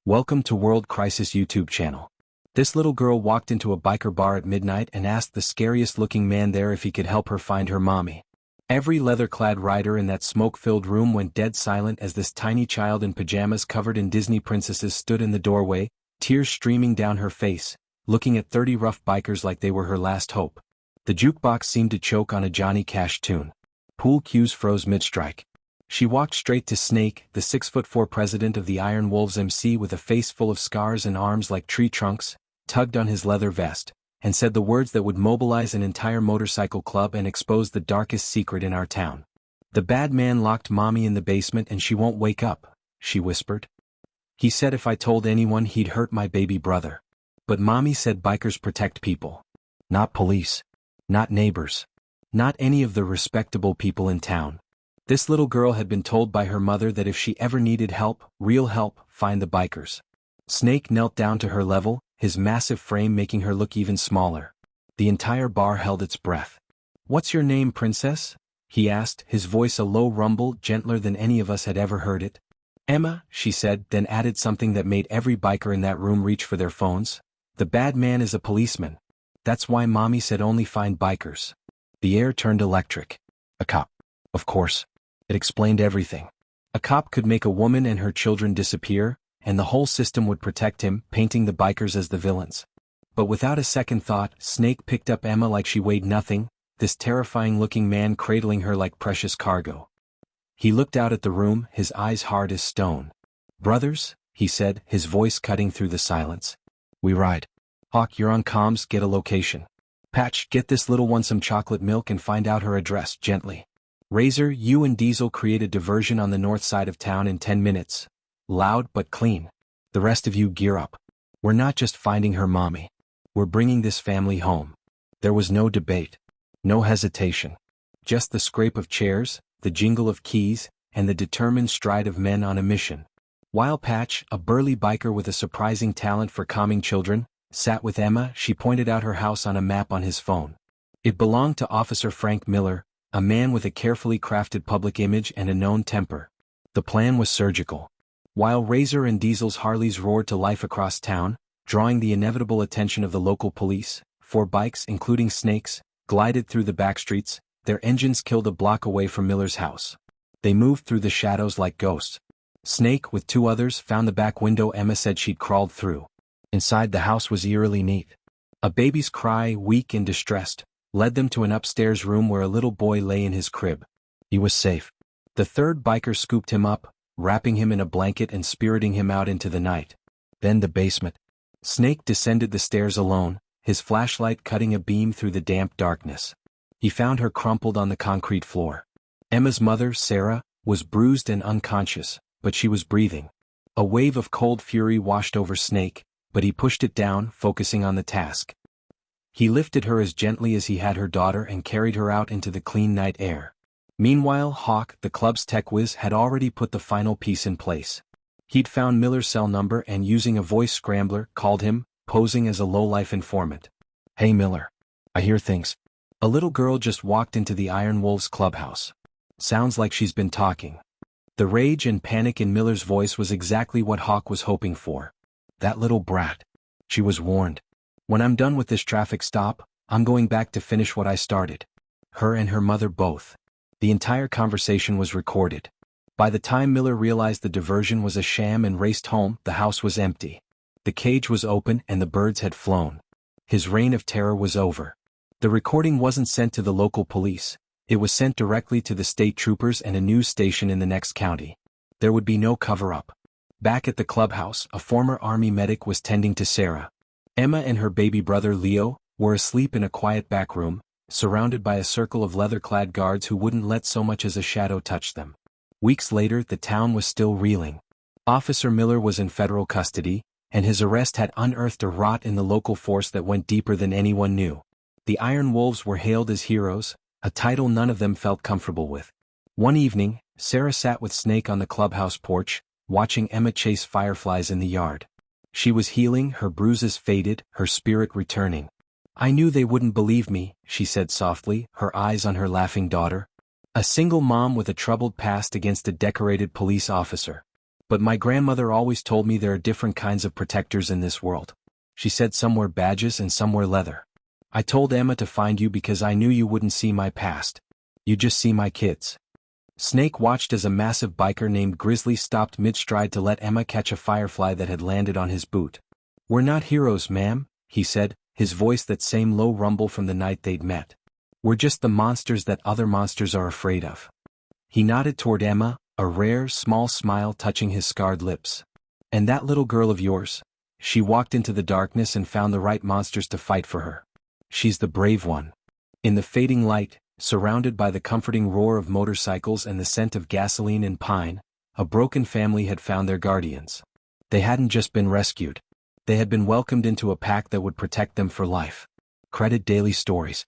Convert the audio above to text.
Welcome to World Crisis YouTube channel. This little girl walked into a biker bar at midnight and asked the scariest-looking man there if he could help her find her mommy. Every leather-clad rider in that smoke-filled room went dead silent as this tiny child in pajamas covered in Disney princesses stood in the doorway, tears streaming down her face, looking at 30 rough bikers like they were her last hope. The jukebox seemed to choke on a Johnny Cash tune. Pool cues froze mid-strike. She walked straight to Snake, the 6'4" president of the Iron Wolves MC with a face full of scars and arms like tree trunks, tugged on his leather vest, and said the words that would mobilize an entire motorcycle club and expose the darkest secret in our town. "The bad man locked mommy in the basement and she won't wake up," she whispered. "He said if I told anyone he'd hurt my baby brother. But mommy said bikers protect people. Not police. Not neighbors. Not any of the respectable people in town." This little girl had been told by her mother that if she ever needed help, real help, find the bikers. Snake knelt down to her level, his massive frame making her look even smaller. The entire bar held its breath. "What's your name, princess?" he asked, his voice a low rumble, gentler than any of us had ever heard it. "Emma," she said, then added something that made every biker in that room reach for their phones. "The bad man is a policeman. That's why mommy said only find bikers." The air turned electric. A cop. Of course. It explained everything. A cop could make a woman and her children disappear, and the whole system would protect him, painting the bikers as the villains. But without a second thought, Snake picked up Emma like she weighed nothing, this terrifying-looking man cradling her like precious cargo. He looked out at the room, his eyes hard as stone. "Brothers," he said, his voice cutting through the silence. "We ride. Hawk, you're on comms, get a location. Patch, get this little one some chocolate milk and find out her address, gently. Razor, you and Diesel create a diversion on the north side of town in 10 minutes. Loud but clean. The rest of you gear up. We're not just finding her mommy. We're bringing this family home." There was no debate. No hesitation. Just the scrape of chairs, the jingle of keys, and the determined stride of men on a mission. While Patch, a burly biker with a surprising talent for calming children, sat with Emma, she pointed out her house on a map on his phone. It belonged to Officer Frank Miller, a man with a carefully crafted public image and a known temper. The plan was surgical. While Razor and Diesel's Harleys roared to life across town, drawing the inevitable attention of the local police, 4 bikes, including Snake's, glided through the back streets, their engines killed a block away from Miller's house. They moved through the shadows like ghosts. Snake, with 2 others, found the back window Emma said she'd crawled through. Inside, the house was eerily neat. A baby's cry, weak and distressed, led them to an upstairs room where a little boy lay in his crib. He was safe. The 3rd biker scooped him up, wrapping him in a blanket and spiriting him out into the night. Then the basement. Snake descended the stairs alone, his flashlight cutting a beam through the damp darkness. He found her crumpled on the concrete floor. Emma's mother, Sarah, was bruised and unconscious, but she was breathing. A wave of cold fury washed over Snake, but he pushed it down, focusing on the task. He lifted her as gently as he had her daughter and carried her out into the clean night air. Meanwhile, Hawk, the club's tech whiz, had already put the final piece in place. He'd found Miller's cell number and, using a voice scrambler, called him, posing as a low-life informant. "Hey Miller. I hear things. A little girl just walked into the Iron Wolves clubhouse. Sounds like she's been talking." The rage and panic in Miller's voice was exactly what Hawk was hoping for. "That little brat. She was warned. When I'm done with this traffic stop, I'm going back to finish what I started. Her and her mother both." The entire conversation was recorded. By the time Miller realized the diversion was a sham and raced home, the house was empty. The cage was open and the birds had flown. His reign of terror was over. The recording wasn't sent to the local police. It was sent directly to the state troopers and a news station in the next county. There would be no cover-up. Back at the clubhouse, a former army medic was tending to Sarah. Emma and her baby brother Leo were asleep in a quiet back room, surrounded by a circle of leather-clad guards who wouldn't let so much as a shadow touch them. Weeks later, the town was still reeling. Officer Miller was in federal custody, and his arrest had unearthed a rot in the local force that went deeper than anyone knew. The Iron Wolves were hailed as heroes, a title none of them felt comfortable with. One evening, Sarah sat with Snake on the clubhouse porch, watching Emma chase fireflies in the yard. She was healing, her bruises faded, her spirit returning. "I knew they wouldn't believe me," she said softly, her eyes on her laughing daughter. A single mom with a troubled past against a decorated police officer. But my grandmother always told me there are different kinds of protectors in this world. She said some wear badges and some wear leather. I told Emma to find you because I knew you wouldn't see my past. You just see my kids. Snake watched as a massive biker named Grizzly stopped mid-stride to let Emma catch a firefly that had landed on his boot. "We're not heroes, ma'am," he said, his voice that same low rumble from the night they'd met. "We're just the monsters that other monsters are afraid of." He nodded toward Emma, a rare, small smile touching his scarred lips. "And that little girl of yours? She walked into the darkness and found the right monsters to fight for her. She's the brave one." In the fading light, surrounded by the comforting roar of motorcycles and the scent of gasoline and pine, a broken family had found their guardians. They hadn't just been rescued. They had been welcomed into a pack that would protect them for life. Credit Daily Stories.